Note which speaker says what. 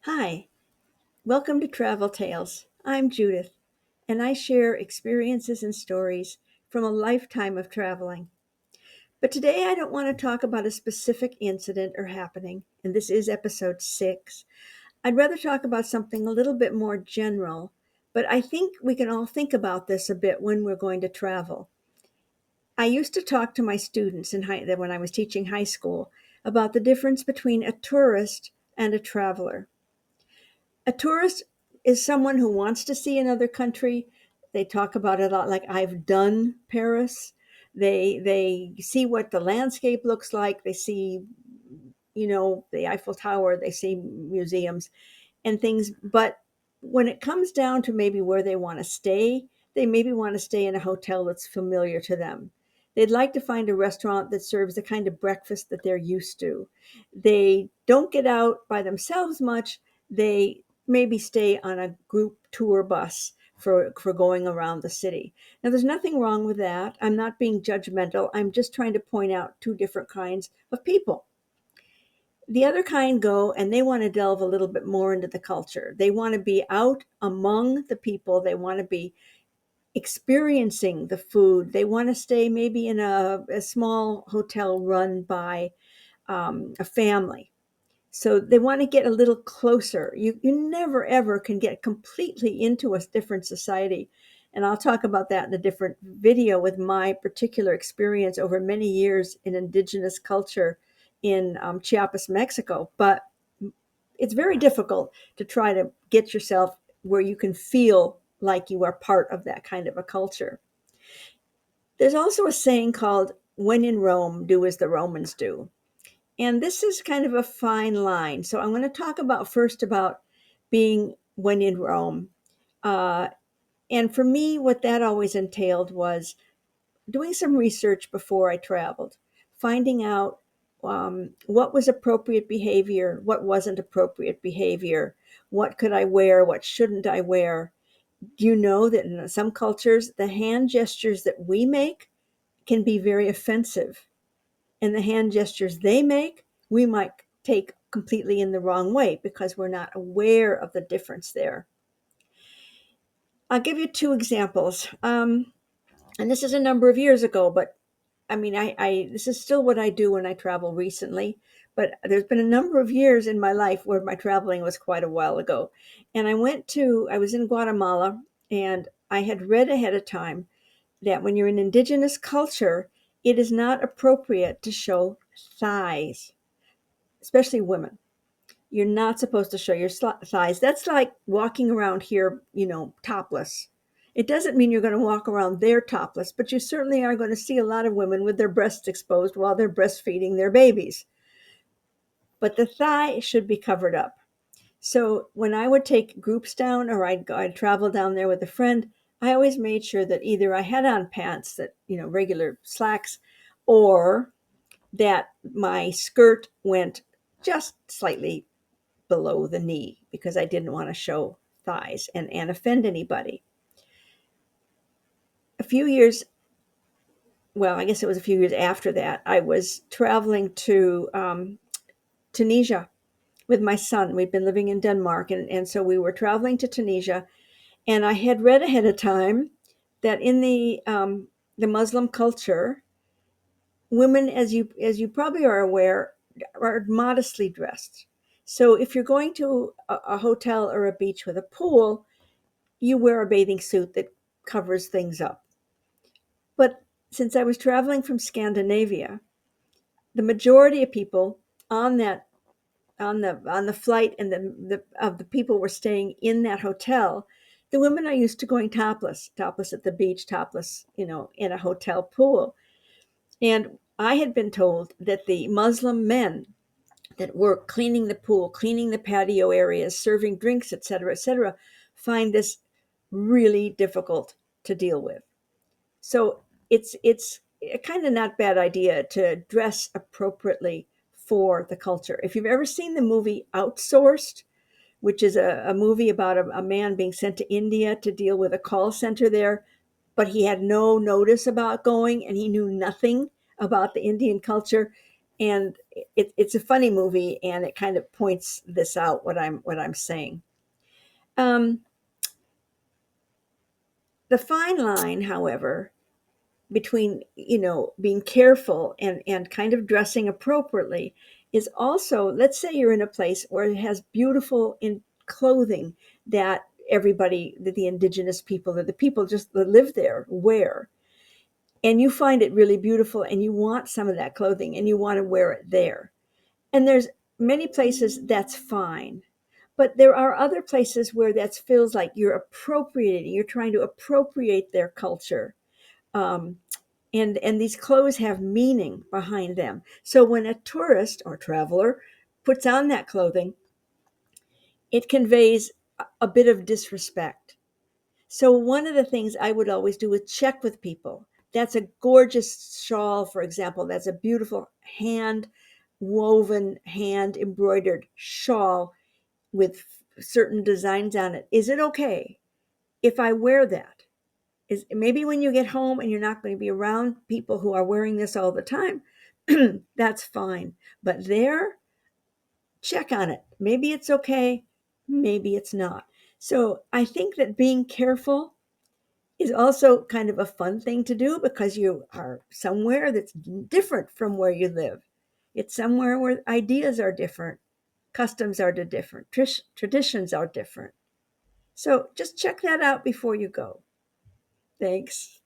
Speaker 1: Hi, welcome to Travel Tales. I'm Judith, and I share experiences and stories from a lifetime of traveling. But today I don't want to talk about a specific incident or happening, and this is episode 6. I'd rather talk about something a little bit more general, but I think we can all think about this a bit when we're going to travel. I used to talk to my students when I was teaching high school about the difference between a tourist and a traveler. A tourist is someone who wants to see another country. They talk about it a lot like I've done Paris. They see what the landscape looks like. They see, the Eiffel Tower, they see museums and things. But when it comes down to maybe where they want to stay, they maybe want to stay in a hotel that's familiar to them. They'd like to find a restaurant that serves the kind of breakfast that they're used to. They don't get out by themselves much. They maybe stay on a group tour bus for going around the city. Now, there's nothing wrong with that. I'm not being judgmental. I'm just trying to point out two different kinds of people. The other kind go and they want to delve a little bit more into the culture. They want to be out among the people. They want to be experiencing the food. They want to stay maybe in a small hotel run by a family. So they want to get a little closer. You never ever can get completely into a different society. And I'll talk about that in a different video with my particular experience over many years in indigenous culture in Chiapas, Mexico. But it's very difficult to try to get yourself where you can feel like you are part of that kind of a culture. There's also a saying called, when in Rome, do as the Romans do. And this is kind of a fine line. So I'm going to talk about first about being when in Rome. Uh, and for me, what that always entailed was doing some research before I traveled, finding out what was appropriate behavior, what wasn't appropriate behavior, what could I wear, what shouldn't I wear. Do you know that in some cultures, the hand gestures that we make can be very offensive? And the hand gestures they make, we might take completely in the wrong way because we're not aware of the difference there. I'll give you two examples. And this is a number of years ago, but I mean, I this is still what I do when I travel recently, but there's been a number of years in my life where my traveling was quite a while ago. And I was in Guatemala, and I had read ahead of time that when you're in indigenous culture, it is not appropriate to show thighs, especially women. You're not supposed to show your thighs. That's like walking around here, topless. It doesn't mean you're going to walk around there topless, but you certainly are going to see a lot of women with their breasts exposed while they're breastfeeding their babies. But the thigh should be covered up. So when I would take groups down or I'd travel down there with a friend, I always made sure that either I had on pants that, regular slacks, or that my skirt went just slightly below the knee because I didn't want to show thighs and offend anybody. A few years, well, I guess it was a few years after that, I was traveling to Tunisia with my son. We'd been living in Denmark, and so we were traveling to Tunisia. And I had read ahead of time that in the Muslim culture, women, as you probably are aware, are modestly dressed. So if you're going to a hotel or a beach with a pool, you wear a bathing suit that covers things up. But since I was traveling from Scandinavia, the majority of people on that on the flight and the people were staying in that hotel, the women are used to going topless at the beach, topless, in a hotel pool. And I had been told that the Muslim men that work cleaning the pool, cleaning the patio areas, serving drinks, et cetera, find this really difficult to deal with. So it's a kind of not bad idea to dress appropriately for the culture. If you've ever seen the movie Outsourced, which is a movie about a man being sent to India to deal with a call center there, but he had no notice about going and he knew nothing about the Indian culture. And it's a funny movie, and it kind of points this out, what I'm saying. Um, the fine line, however, between being careful and kind of dressing appropriately is also, let's say you're in a place where it has beautiful in clothing that everybody, that the indigenous people, that the people just that live there wear, and you find it really beautiful and you want some of that clothing and you want to wear it there. And there's many places that's fine. But there are other places where that feels like you're appropriating, you're trying to appropriate their culture. Um, and these clothes have meaning behind them. So when a tourist or traveler puts on that clothing, it conveys a bit of disrespect. So one of the things I would always do is check with people. That's a gorgeous shawl, for example. That's a beautiful hand woven, hand embroidered shawl with certain designs on it. Is it okay if I wear that? Is maybe when you get home and you're not going to be around people who are wearing this all the time, that's fine. But there, check on it. Maybe it's okay, maybe it's not. So I think that being careful is also kind of a fun thing to do because you are somewhere that's different from where you live. It's somewhere where ideas are different, customs are different, traditions are different. So just check that out before you go. Thanks.